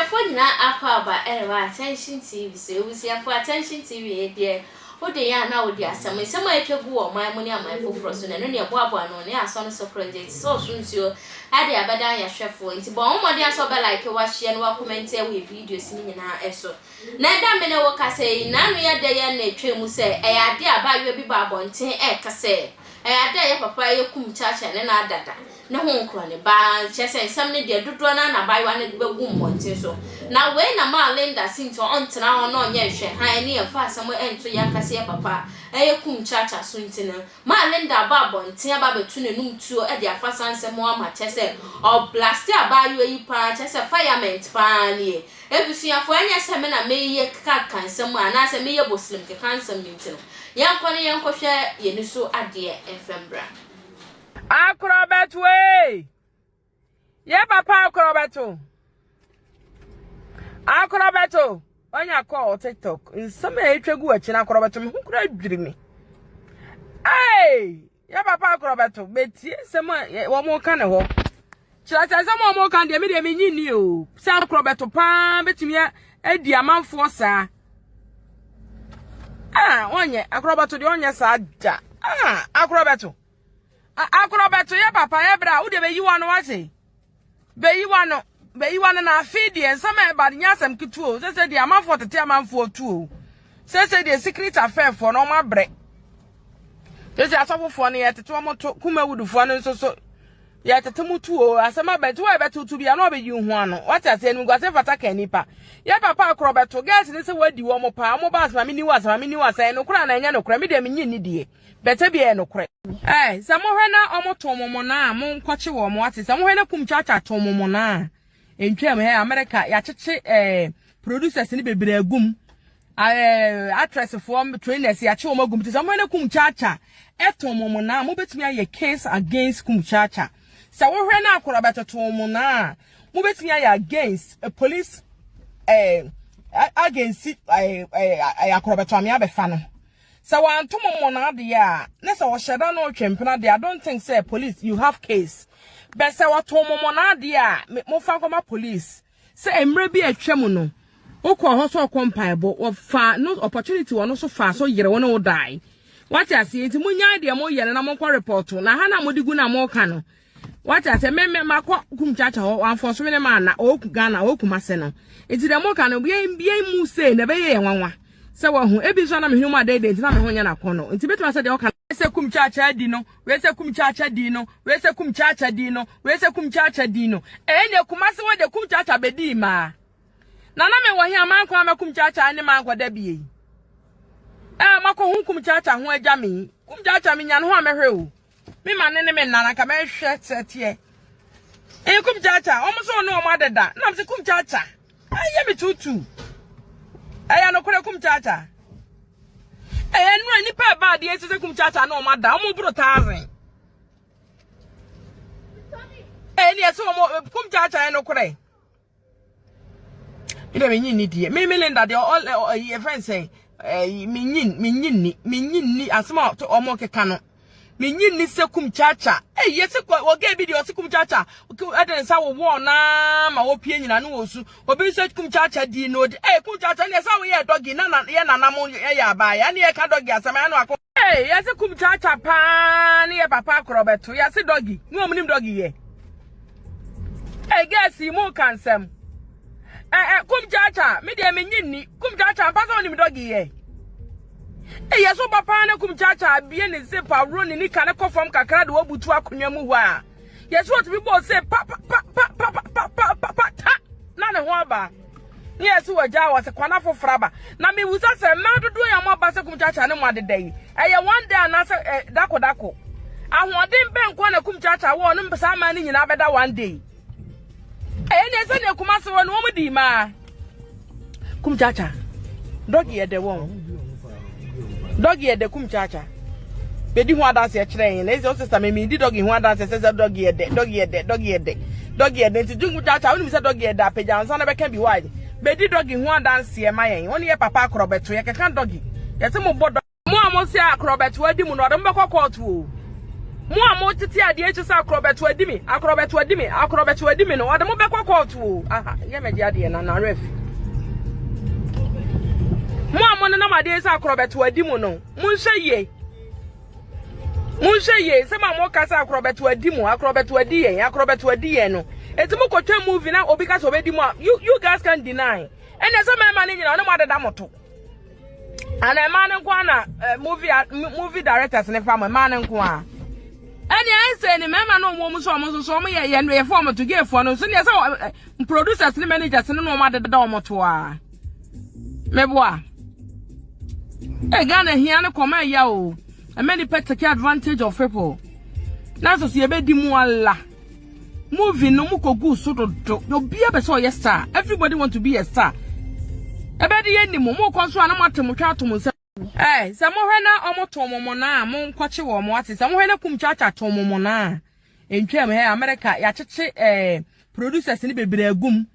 for na akaba attention TV so we see for attention TV there. O de ya na o de asem nsem a etwagu o man mu ne aman foforo so na no ne boaboa no ne aso no so project so sunsuo ade abada ya hwefo nti bo mo de aso be like wa share no wa comment e we videos ni nyina eso na da me ne wo kase na no ya de ya na etwemu se e ya de abayo bi ba bonten e kase e ya de ya papa ye Kumchacha ne na adada ne ho nkro ne ba chese nsem ne de dodo na abayo ne de begum bonten so na we na Maa Linda sinto ontena ho no nye hwe han ne ya fa asem ento ya kase papa Kumchacha so ntina Maa Linda ba bonten aba betu ne num tuo e de afa sansem o ma chese o blast abayo yi pa chese fireman pa ne ebusuafo anya seme na meye kaka nsem ana se meye boslim ke kansem ntino yankone yankohwe yeni so ade efembra akrobet we ye papa akrobeto onya call TikTok nsem etwegu achi na akrobeto me hukura adwiri me ye papa akrobeto beti nsem wo mo ka ne ho chiracha nsem wo mo ka de me nyini o sa akrobeto pa betimi adi amanfo sa onye akrobeto de onye sa da akrobeto ye papa ye bra wo de be yiwa no wase be yiwa no na feed yen some bad nyasem kituo se de amanfo tete amanfo tuo se de secret affair for no ma bre se asofofo no ye tete o moto kumawudufo no so ye tete mutuo asema betu e betu bia no be yi hu ano what ase enu gwase fata ka nipa ye papa akrobeto gas ni se wadi wo mo pa mo ba asema mini wasa no kura na nya no kura me de menyi ni die bete bia no kura se mo hwe na omoto momo na mo nkwache wo mo ate se mo hwe na Kumchacha to momo na entwem he America ya cheche producers ni bebre agum actress for trainers ya che wo magum te se mo hwe na Kumchacha eto momo na mo betumi aye case against Kumchacha se wo hwe na akrobeto to momo na mo betumi aye against a police against akrobeto am ya be fa no so wan to momo na de ya na se wo sheda no twempena de I don't think say police you have case but say what to momo na de ya mo fa koma police say emre bi atwam no okọ ho so kompaebo wo fa no opportunity wo no so fa so yere wo no die what you see nti munya de mo yere na mo kwa report na ha na mo digu na mo ka no what you say me makọ Kumchacha ho anfo so me ma na oku Ghana oku mase no nti de mo ka no bia mu say na be ye nwanwa se wa hu ebi so na me hunu ade nti na me ho nya na kono nti betuma se de o ka se Kumchacha di no we se Kumchacha di no we se Kumchacha di no we se Kumchacha di no enye kumase we de Kumchacha be di ma na me wo hia man kwa me Kumchacha ani man kwa da bie mako hu Kumchacha ho agya me Kumchacha me nya no ho amehwe o me ma ne me nana ka me hwe setie Kumchacha o mo so no o ma deda na me se Kumchacha aye me tutu aya no kure Kumchacha no ani pa ba de ese Kumchacha no ma da mo bro tazen ni ese mo Kumchacha no kure ide me nyini die me Linda de all your friends say me nyini asema to omo keka no me nyini se Kumchacha yesi wo ga bi de o se Kumchacha eden sa wo na ma wo pie nyina no wo su obi se Kumchacha di no Kumchacha ne sa wo ye dogi na ye nana mo ye aba ya ne ye ka dogi asema ya no akọ yesi Kumchacha pa ne ye papa akrobeto yesi dogi ni omnim dogi ye gesi mo kansem Kumchacha me de me nyini Kumchacha pa so ni dogi ye yeso papa na Kumchacha bie ne se pa ro ni ka ne kofom kakra de wobutu akonwa mu hwa yeso what people say pa ta na ne ho aba yeso waja wa se kwana fofraba na me wusa se ma dodo ya mo ba se Kumchacha ne mo adedai one day na se dako ahoden ben kwa na Kumchacha wo no mpesa ma ni nyina beda one day ne se ne kumase wo no mo di ma Kumchacha dogi ye de won dogi de Kumchacha bedi hu adanse kire yin na ese o sister me di dogi hu adanse se dogi ye de nti Kumchacha woni se dogi ye da peja nsa na be kan bi wide bedi dogi hu adanse e ma yen woni ye papa akrobeto ye keka dogi ye se mo bodo mo amosi akrobeto adi mu no de mbekọ court o Mo amotiti ade echi sa akrobeto adimi no ade mo be court o aha ye me de ade na ref mo amone na made sa akrobeto adimu no munhye se ma mo kasa akrobeto adimu akrobeto adiye no eti mo kotwa movie na obi kasa obedimu you guys can deny and so my man nyina no mo deda moto and a man nko na movie directors ne fa man nko a any I say ni mema no mo so mo ye no ye form to give for no so ne say producers ni managers no ma deda o moto a meboa e Ghana here no come ya o and many people take advantage of people na so ye be di mu alla movie no mu kogu so do no bia be so ye star everybody want to be a star e be di ye ni mo konso ana matem twa atom se se mo hwe na omoto momo na mo nkwache wo mo ate se mo hwe na Kumchacha to momo na entwem he America ya cheche producers ni bebre agum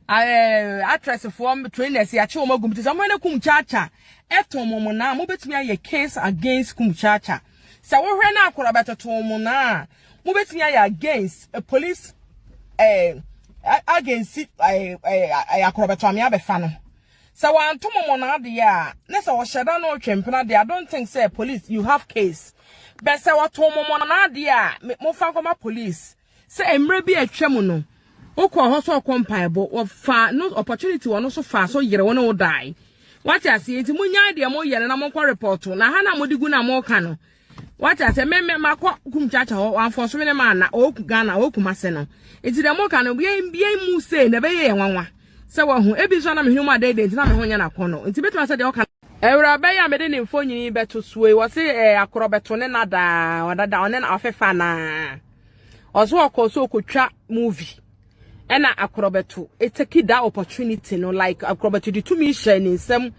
actress for trainers ya che wo magum se mo hwe na Kumchacha eto momo na mo betumi aye case against Kumchacha se wo hwe na akorobeto to momo na mo betumi aye against a police against akorobeto amia be fa no. So one to mona dia na so sheda no twempena dia I don't think say police you have case but say what to mona dia mo fa koma police say emre bi atwam no ukọ ho so kompaibo wo fa no opportunity wo no so fa so yere wo no die what I see enti munya dia mo yere na mo kwa report na ha na mo digu na mo ka no what I say me makọ Kumchacha ho anfo so me ma na o ku Ghana o ku mase no enti dia mo ka no bia mu say na be ye nwanwa se wa hu ebi so na me huma dey na me ho nya na kono nti betuma se de o kan ewra be ya me de ne mfonyini beto suwe wo se akorobeto ne nada wadada one na afefa na ozo okoso okotwa movie ena akorobeto eteki that opportunity no like akorobeto di to me share ni nsem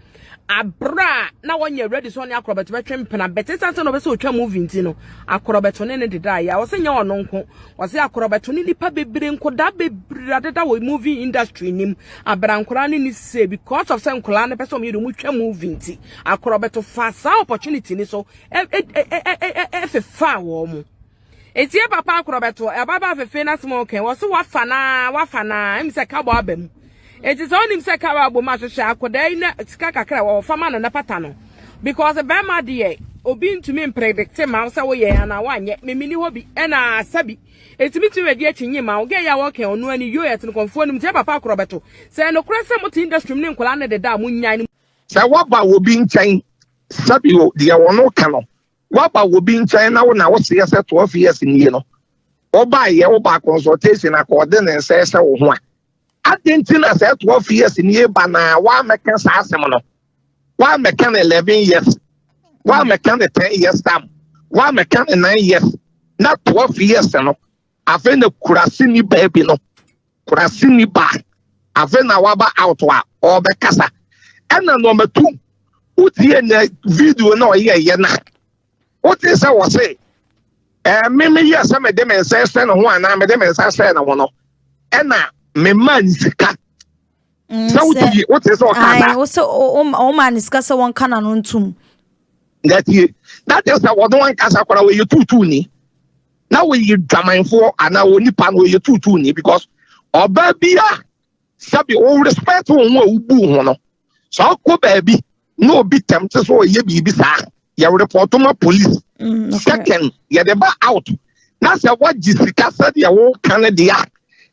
abra na wonye ready so ne akorobeto betwem pena betesa no be se otwa movie nti no akorobeto ne deda ya wo se nya ono nko wo se akorobeto ne lipa bebre nko da bebre adeda wo movie industry nim abrankora ne ni se because of some kola ne person me do mu twa movie nti akorobeto fa sa opportunity ni so fa wo mu etie papa akorobeto e baba fefe na smoke wo se wafana em se ka bo abam eti so nim se ka ba bo ma hwehwe akoda ina sika kakra wo fama no na pata no because be ma de obi ntumi predict ma so wo ye na wanye memini hobi ena sabi eti mi tuwe de achinyi ma wo ge ya wo ke onu ani yo yet no konfo nim tie papa akorobeto se no kura se mo ti industry ni nkola na de da mo nyan se wo ba wo bi nchen sabi wo de wo no ka no wo ba wo bi nchen na wo na wo se 12 years ni no wo ba ye wo ba consultation na ko de ne se wo ho a adentina se 12 years ni ba na wa meka sa asem no wa meka 11 years wa meka 10 years time wa meka 9 years na 12 years no afa na kurasi ni baby no kurasi ni ba afa na wa ba out wa o be kasa ena number 2 utie na video na o ye na utie se wo se me ya se me de men se no ho ana me de men se na wo no ena me man sika so what is all I also o man sika so one kana no ntum that is what one kasa kwara we you tutu ni now we you draman for and now we nipa no you tutu ni because oba bia sabi o respect won wa ubu ho no so ko ba bi no obi tempt so ye bibi sa ya report to police second ya de ba out na say what jisika said ya wo Canada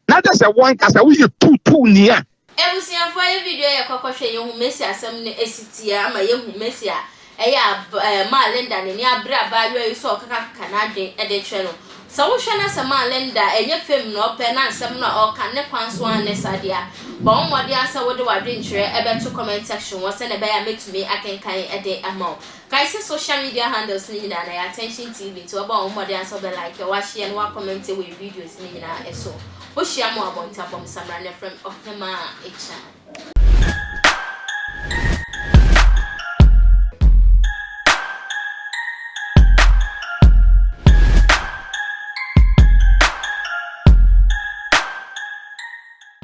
na that's a one case we you two near ebusia for a video ya kokoshe ye hu mesi asem ne esitia ama ye hu mesi a eya Maa Linda ne ni abra ba yo so kaka kanade e de twe no so wo hwe na se Maa Linda enye fem no ope na asem na o kan ne kwanso an ne sadia ba o mode asa wo de wadwe nkyere e be to comment section wo se ne be ya metumi akenkan e de amount guys social media handles ni na ya attention tv to ba o mode asa be like wa share no wa comment we videos ni na eso Oshia mo abonta bom samra ne from Ohema echa